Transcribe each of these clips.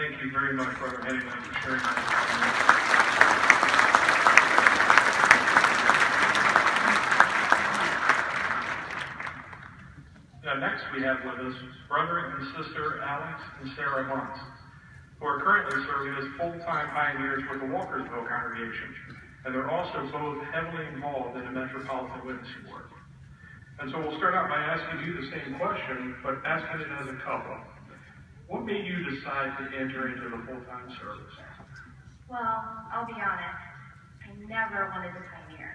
Thank you very much, Brother Henning, for sharing that. Now, next we have with us Brother and Sister Alex and Sara Bunce, who are currently serving as full-time pioneers with the Walkersville congregation, and they're also both heavily involved in the metropolitan witnessing work. And so we'll start out by asking you the same question, but asking it as a couple. What made you decide to enter into the full-time service? Well, I'll be honest, I never wanted to pioneer.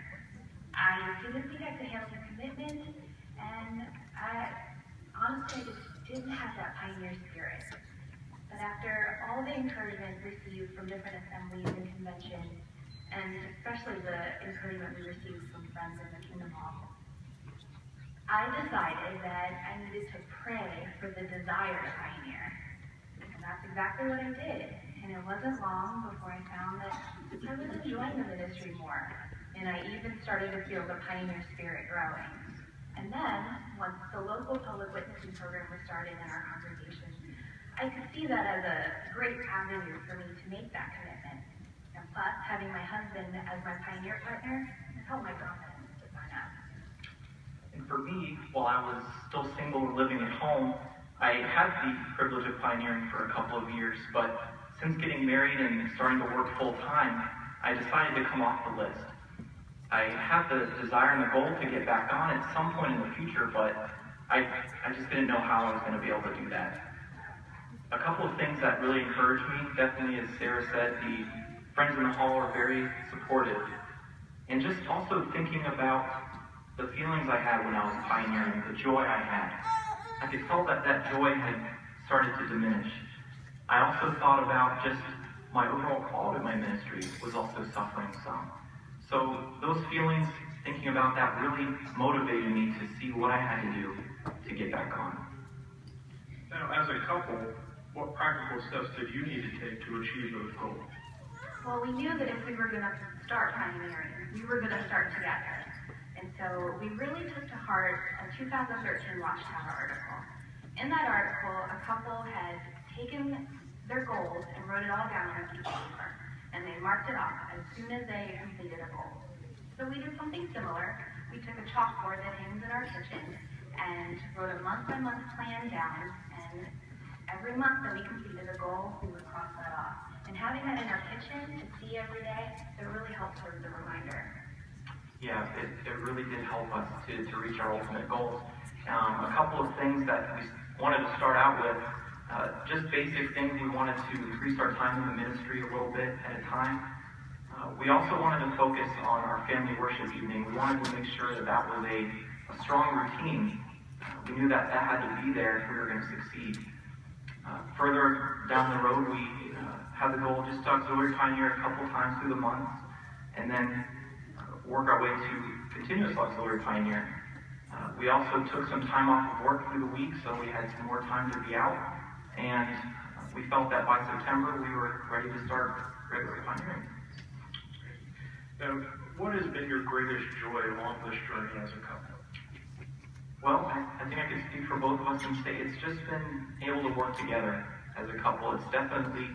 I didn't think I could handle the commitment, and honestly, I just didn't have that pioneer spirit. But after all the encouragement received from different assemblies and conventions, and especially the encouragement we received from friends in the Kingdom Hall, I decided that I needed to pray for the desire to pioneer. And that's exactly what I did. And it wasn't long before I found that I was enjoying the ministry more. And I even started to feel the pioneer spirit growing. And then, once the local public witnessing program was started in our congregation, I could see that as a great avenue for me to make that commitment. And plus, having my husband as my pioneer partner helped my confidence to sign up. And for me, while I was still single and living at home, I had the privilege of pioneering for a couple of years, but since getting married and starting to work full-time, I decided to come off the list. I had the desire and the goal to get back on at some point in the future, but I just didn't know how I was going to be able to do that. A couple of things that really encouraged me, definitely as Sarah said, the friends in the hall are very supportive. And just also thinking about the feelings I had when I was pioneering, the joy I had. I could tell that that joy had started to diminish. I also thought about just my overall quality of my ministry was also suffering some. So those feelings, thinking about that, really motivated me to see what I had to do to get back on. Now, as a couple, what practical steps did you need to take to achieve those goals? Well, we knew that if we were going to start pioneering, we were going to start together. And so we really took to heart a 2013 Watchtower article. In that article, a couple had taken their goals and wrote it all down on a piece of paper, and they marked it off as soon as they completed a goal. So we did something similar. We took a chalkboard that hangs in our kitchen and wrote a month-by-month plan down, and every month that we completed a goal, we would cross that off. And having that in our kitchen to see every day, it really helped as a reminder. Yeah, it really did help us to reach our ultimate goals. A couple of things that we wanted to start out with, just basic things. We wanted to increase our time in the ministry a little bit at a time. We also wanted to focus on our family worship evening. We wanted to make sure that that was a strong routine. We knew that that had to be there if we were going to succeed. Further down the road, we had the goal just to auxiliary pioneer a couple times through the month, and then work our way to continuous auxiliary pioneer. We also took some time off of work through the week, so we had some more time to be out, and we felt that by September we were ready to start regular pioneering. Now, what has been your greatest joy along this journey as a couple? Well, I think I can speak for both of us and say it's just been able to work together as a couple. It's definitely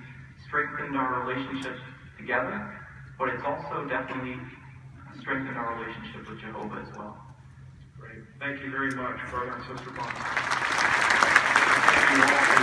strengthened our relationship together, but it's also definitely strengthened our relationship with Jehovah as well. Great. Thank you very much, Brother and Sister Bunce. Thank you all.